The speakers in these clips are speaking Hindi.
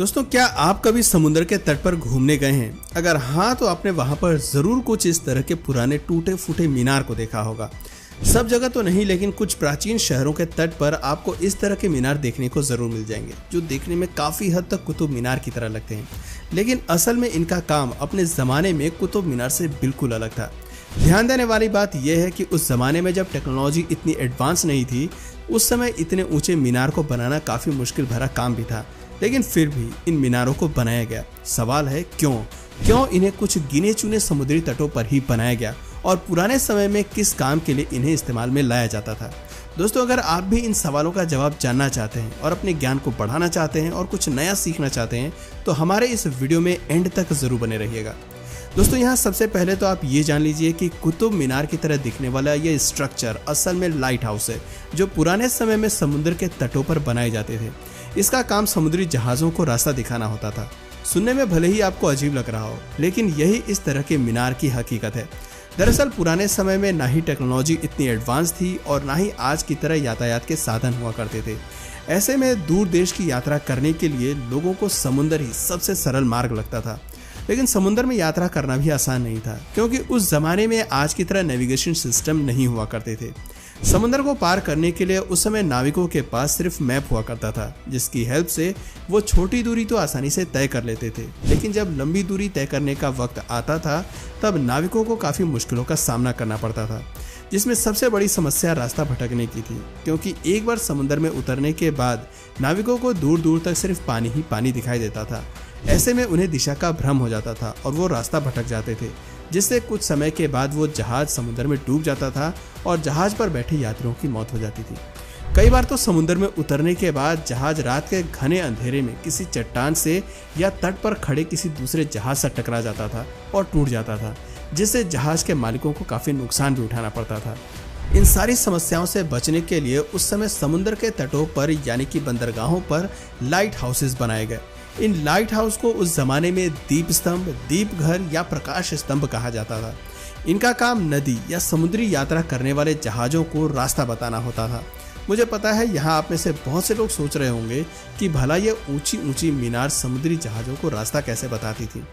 दोस्तों, क्या आप कभी समुद्र के तट पर घूमने गए हैं? अगर हाँ, तो आपने वहां पर जरूर कुछ इस तरह के पुराने टूटे फूटे मीनार को देखा होगा। सब जगह तो नहीं, लेकिन कुछ प्राचीन शहरों के तट पर आपको इस तरह के मीनार देखने को जरूर मिल जाएंगे, जो देखने में काफी हद तक कुतुब मीनार की तरह लगते हैं। लेकिन असल में इनका काम अपने जमाने में कुतुब मीनार से बिल्कुल अलग था। ध्यान देने वाली बात यह है कि उस जमाने में जब टेक्नोलॉजी इतनी एडवांस नहीं थी, उस समय इतने ऊंचे मीनार को बनाना काफी मुश्किल भरा काम भी था। लेकिन फिर भी इन मीनारों को बनाया गया। सवाल है क्यों इन्हें कुछ गिने चुने समुद्री तटों पर ही बनाया गया और पुराने समय में किस काम के लिए इन्हें इस्तेमाल में लाया जाता था। दोस्तों, अगर आप भी इन सवालों का जवाब जानना चाहते हैं और अपने ज्ञान को बढ़ाना चाहते हैं और कुछ नया सीखना चाहते हैं, तो हमारे इस वीडियो में एंड तक जरूर बने रहिएगा। दोस्तों, यहाँ सबसे पहले तो आप ये जान लीजिए कि कुतुब मीनार की तरह दिखने वाला ये स्ट्रक्चर असल में लाइट हाउस है, जो पुराने समय में समुद्र के तटों पर बनाए जाते थे। इसका काम समुद्री जहाजों को रास्ता दिखाना होता था। सुनने में भले ही आपको अजीब लग रहा हो, लेकिन यही इस तरह के मीनार की हकीकत है। दरअसल पुराने समय में ना ही टेक्नोलॉजी इतनी एडवांस थी और ना ही आज की तरह यातायात के साधन हुआ करते थे। ऐसे में दूर देश की यात्रा करने के लिए लोगों को समुद्र ही सबसे सरल मार्ग लगता था। लेकिन समुद्र में यात्रा करना भी आसान नहीं था, क्योंकि उस जमाने में आज की तरह नेविगेशन सिस्टम नहीं हुआ करते थे। समुद्र को पार करने के लिए उस समय नाविकों के पास सिर्फ मैप हुआ करता था, जिसकी हेल्प से वो छोटी दूरी तो आसानी से तय कर लेते थे। लेकिन जब लंबी दूरी तय करने का वक्त आता था, तब नाविकों को काफी मुश्किलों का सामना करना पड़ता था, जिसमें सबसे बड़ी समस्या रास्ता भटकने की थी। क्योंकि एक बार समुद्र में उतरने के बाद नाविकों को दूर दूर तक सिर्फ पानी ही पानी दिखाई देता था। ऐसे में उन्हें दिशा का भ्रम हो जाता था और वो रास्ता भटक जाते थे, जिससे कुछ समय के बाद वो जहाज समुद्र में डूब जाता था और जहाज पर बैठे यात्रियों की मौत हो जाती थी। कई बार तो समुद्र में उतरने के बाद जहाज रात के घने अंधेरे में किसी चट्टान से या तट पर खड़े किसी दूसरे जहाज से टकरा जाता था और टूट जाता था, जिससे जहाज के मालिकों को काफी नुकसान भी उठाना पड़ता था। इन सारी समस्याओं से बचने के लिए उस समय समुद्र के तटों पर यानी कि बंदरगाहों पर लाइट हाउसेस बनाए गए। इन लाइट हाउस को उस जमाने में दीप स्तंभ, दीप घर या प्रकाश स्तंभ कहा जाता था। इनका काम नदी या समुद्री यात्रा करने वाले जहाजों को रास्ता बताना होता था। मुझे पता है यहाँ आप में से बहुत से लोग सोच रहे होंगे कि भला ये ऊंची ऊंची मीनार समुद्री जहाजों को रास्ता कैसे बताती थी।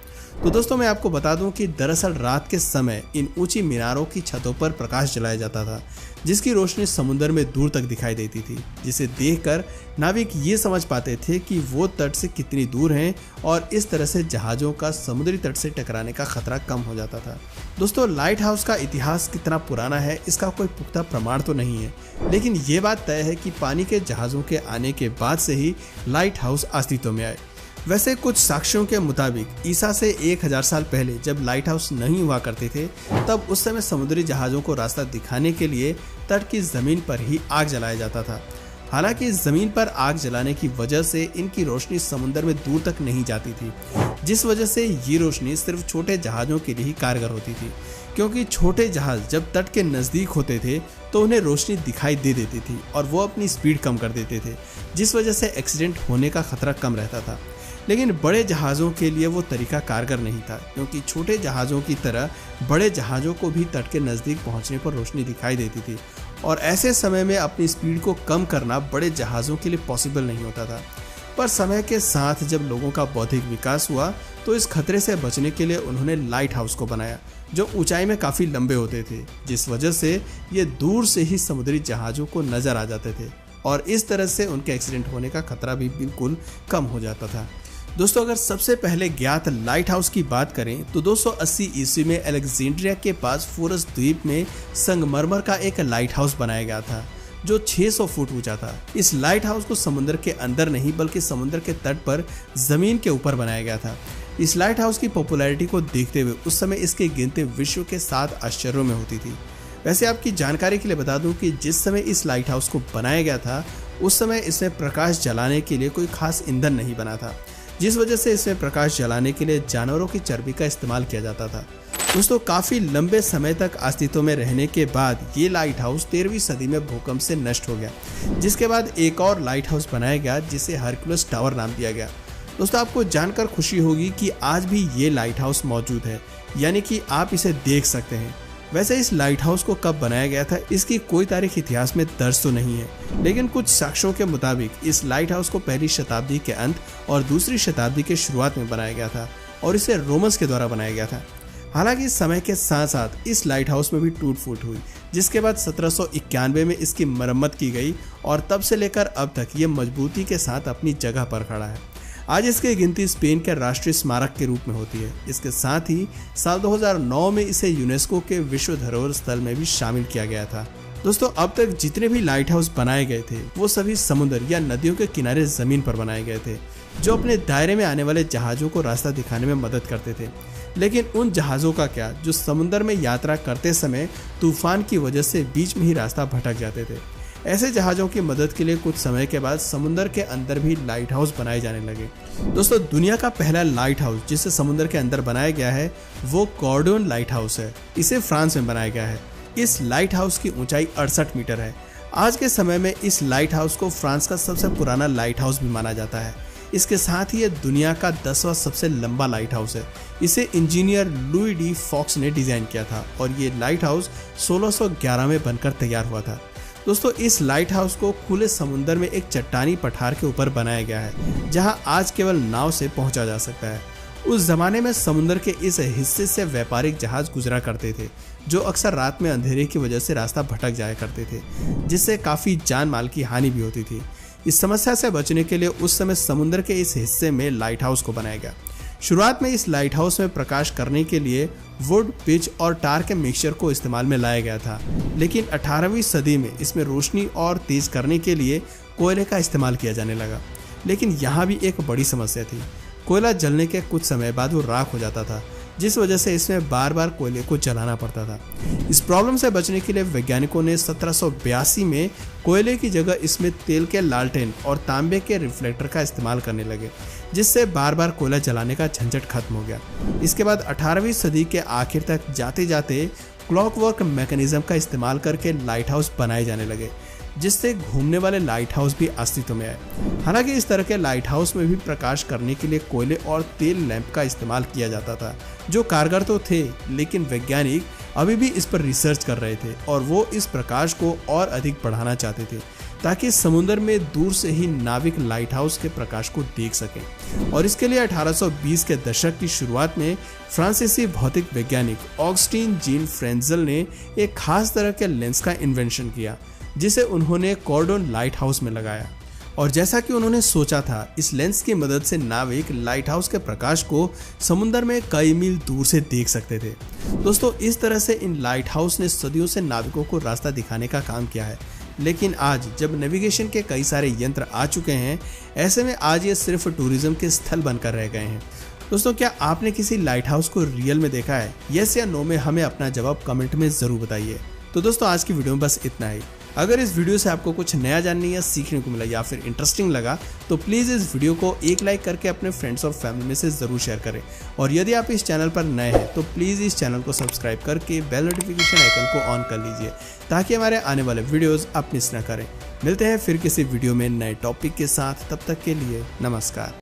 तो दोस्तों, मैं आपको बता दूं कि दरअसल रात के समय इन ऊंची मीनारों की छतों पर प्रकाश जलाया जाता था, जिसकी रोशनी समुद्र में दूर तक दिखाई देती थी, जिसे देखकर नाविक ये समझ पाते थे कि वो तट से कितनी दूर हैं और इस तरह से जहाजों का समुद्री तट से टकराने का खतरा कम हो जाता था। दोस्तों, लाइट हाउस का इतिहास कितना पुराना है, इसका कोई पुख्ता प्रमाण तो नहीं है, लेकिन ये बात तय है कि पानी के जहाजों के आने के बाद से ही लाइट हाउस अस्तित्व में आए। वैसे कुछ साक्ष्यों के मुताबिक ईसा से 1000 साल पहले जब लाइट हाउस नहीं हुआ करते थे, तब उस समय समुद्री जहाजों को रास्ता दिखाने के लिए तट की जमीन पर ही आग जलाया जाता था। हालांकि जमीन पर आग जलाने की वजह से इनकी रोशनी समुद्र में दूर तक नहीं जाती थी, जिस वजह से ये रोशनी सिर्फ छोटे जहाजों के लिए ही कारगर होती थी। क्योंकि छोटे जहाज जब तट के नजदीक होते थे तो उन्हें रोशनी दिखाई दे देती थी और वो अपनी स्पीड कम कर देते थे, जिस वजह से एक्सीडेंट होने का खतरा कम रहता था। लेकिन बड़े जहाज़ों के लिए वो तरीका कारगर नहीं था, क्योंकि छोटे जहाज़ों की तरह बड़े जहाज़ों को भी तट के नज़दीक पहुंचने पर रोशनी दिखाई देती थी और ऐसे समय में अपनी स्पीड को कम करना बड़े जहाज़ों के लिए पॉसिबल नहीं होता था। पर समय के साथ जब लोगों का बौद्धिक विकास हुआ, तो इस खतरे से बचने के लिए उन्होंने लाइट हाउस को बनाया, जो ऊंचाई में काफ़ी लंबे होते थे, जिस वजह से ये दूर से ही समुद्री जहाज़ों को नज़र आ जाते थे और इस तरह से उनके एक्सीडेंट होने का खतरा भी बिल्कुल कम हो जाता था। दोस्तों, अगर सबसे पहले ज्ञात लाइट हाउस की बात करें तो 280 ईस्वी में अलेक्जेंड्रिया के पास फोरस द्वीप में संगमरमर का एक लाइट हाउस बनाया गया था, जो 600 फुट ऊंचा था। इस लाइट हाउस को समुद्र के अंदर नहीं, बल्कि समुद्र के तट पर जमीन के ऊपर बनाया गया था। इस लाइट हाउस की पॉपुलैरिटी को देखते हुए उस समय इसके गिनती विश्व के 7 आश्चर्यों में होती थी। वैसे आपकी जानकारी के लिए बता दूं कि जिस समय इस लाइट हाउस को बनाया गया था, उस समय इसमें प्रकाश जलाने के लिए कोई खास ईंधन नहीं बना था, जिस वजह से इसमें प्रकाश जलाने के लिए जानवरों की चर्बी का इस्तेमाल किया जाता था। दोस्तों, काफी लंबे समय तक अस्तित्व में रहने के बाद ये लाइट हाउस 13वीं सदी में भूकंप से नष्ट हो गया, जिसके बाद एक और लाइट हाउस बनाया गया, जिसे हरक्यूलिस टावर नाम दिया गया। दोस्तों, आपको जानकर खुशी होगी कि आज भी ये लाइट हाउस मौजूद है, यानी कि आप इसे देख सकते हैं। वैसे इस लाइट हाउस को कब बनाया गया था इसकी कोई तारीख इतिहास में दर्ज तो नहीं है, लेकिन कुछ साक्ष्यों के मुताबिक इस लाइट हाउस को पहली शताब्दी के अंत और दूसरी शताब्दी के शुरुआत में बनाया गया था और इसे रोमन्स के द्वारा बनाया गया था। हालांकि समय के साथ साथ इस लाइट हाउस में भी टूट फूट हुई, जिसके बाद 1791 में इसकी मरम्मत की गई और तब से लेकर अब तक ये मजबूती के साथ अपनी जगह पर खड़ा है। आज इसकी गिनती स्पेन के राष्ट्रीय स्मारक के रूप में होती है। इसके साथ ही साल 2009 में इसे यूनेस्को के विश्व धरोहर स्थल में भी शामिल किया गया था। दोस्तों, अब तक जितने भी लाइट हाउस बनाए गए थे वो सभी समुद्र या नदियों के किनारे जमीन पर बनाए गए थे, जो अपने दायरे में आने वाले जहाजों को रास्ता दिखाने में मदद करते थे। लेकिन उन जहाजों का क्या जो समुद्र में यात्रा करते समय तूफान की वजह से बीच में ही रास्ता भटक जाते थे। ऐसे जहाजों की मदद के लिए कुछ समय के बाद समुद्र के अंदर भी लाइट हाउस बनाए जाने लगे। दोस्तों, दुनिया का पहला लाइट हाउस जिसे समुद्र के अंदर बनाया गया है वो कॉर्डोन लाइट हाउस है। इसे फ्रांस में बनाया गया है। इस लाइट हाउस की ऊंचाई 68 मीटर है। आज के समय में इस लाइट हाउस को फ्रांस का सबसे पुराना लाइट हाउस भी माना जाता है। इसके साथ ही ये दुनिया का 10वां सबसे लंबा लाइट हाउस है। इसे इंजीनियर लुई डी फॉक्स ने डिजाइन किया था और ये लाइट हाउस 1611 में बनकर तैयार हुआ था। दोस्तों, इस लाइट हाउस को खुले समुद्र में एक चट्टानी पठार के ऊपर बनाया गया है, जहां आज केवल नाव से पहुंचा जा सकता है। उस जमाने में समुद्र के इस हिस्से से व्यापारिक जहाज गुजरा करते थे, जो अक्सर रात में अंधेरे की वजह से रास्ता भटक जाया करते थे, जिससे काफी जान माल की हानि भी होती थी। इस समस्या से बचने के लिए उस समय समुद्र के इस हिस्से में लाइट हाउस को बनाया गया। शुरुआत में इस लाइट हाउस में प्रकाश करने के लिए वुड, पिच और टार के मिक्सचर को इस्तेमाल में लाया गया था, लेकिन 18वीं सदी में इसमें रोशनी और तेज करने के लिए कोयले का इस्तेमाल किया जाने लगा। लेकिन यहाँ भी एक बड़ी समस्या थी। कोयला जलने के कुछ समय बाद वो राख हो जाता था, जिस वजह से इसमें बार बार कोयले को जलाना पड़ता था। इस प्रॉब्लम से बचने के लिए वैज्ञानिकों ने 1782 में कोयले की जगह इसमें तेल के लालटेन और तांबे के रिफ्लेक्टर का इस्तेमाल करने लगे, जिससे बार बार कोयला जलाने का झंझट खत्म हो गया। इसके बाद 18वीं सदी के आखिर तक जाते जाते क्लॉकवर्क मैकेनिज्म का इस्तेमाल करके लाइट हाउस बनाए जाने लगे, जिससे घूमने वाले लाइट हाउस भी अस्तित्व में आए। हालांकि इस तरह के लाइट हाउस में भी प्रकाश करने के लिए कोयले और तेल लैंप का इस्तेमाल किया जाता था, जो कारगर तो थे, लेकिन वैज्ञानिक अभी भी इस पर रिसर्च कर रहे थे और वो इस प्रकाश को और अधिक बढ़ाना चाहते थे, ताकि समुद्र में दूर से ही नाविक लाइट हाउस के प्रकाश को देख सकें। और इसके लिए 1820 के दशक की शुरुआत में फ्रांसीसी भौतिक वैज्ञानिक ऑगस्टीन जीन फ्रेंजल ने एक खास तरह के लेंस का इन्वेंशन किया, जिसे उन्होंने कॉर्डोन लाइट हाउस में लगाया। और जैसा कि उन्होंने सोचा था, इस लेंस की मदद से नाविक लाइट हाउस के प्रकाश को समुद्र में कई मील दूर से देख सकते थे। दोस्तों, इस तरह से इन लाइट हाउस ने सदियों से नाविकों को रास्ता दिखाने का काम किया है। लेकिन आज जब नेविगेशन के कई सारे यंत्र आ चुके हैं, ऐसे में आज ये सिर्फ टूरिज्म के स्थल बनकर रह गए हैं। दोस्तों, क्या आपने किसी लाइट हाउस को रियल में देखा है? यस या नो में हमें अपना जवाब कमेंट में जरूर बताइए। तो दोस्तों, आज की वीडियो में बस इतना ही। अगर इस वीडियो से आपको कुछ नया जानने या सीखने को मिला या फिर इंटरेस्टिंग लगा, तो प्लीज़ इस वीडियो को एक लाइक करके अपने फ्रेंड्स और फैमिली में से ज़रूर शेयर करें। और यदि आप इस चैनल पर नए हैं तो प्लीज़ इस चैनल को सब्सक्राइब करके बेल नोटिफिकेशन आइकन को ऑन कर लीजिए, ताकि हमारे आने वाले वीडियोज़ आप मिस न करें। मिलते हैं फिर किसी वीडियो में नए टॉपिक के साथ। तब तक के लिए नमस्कार।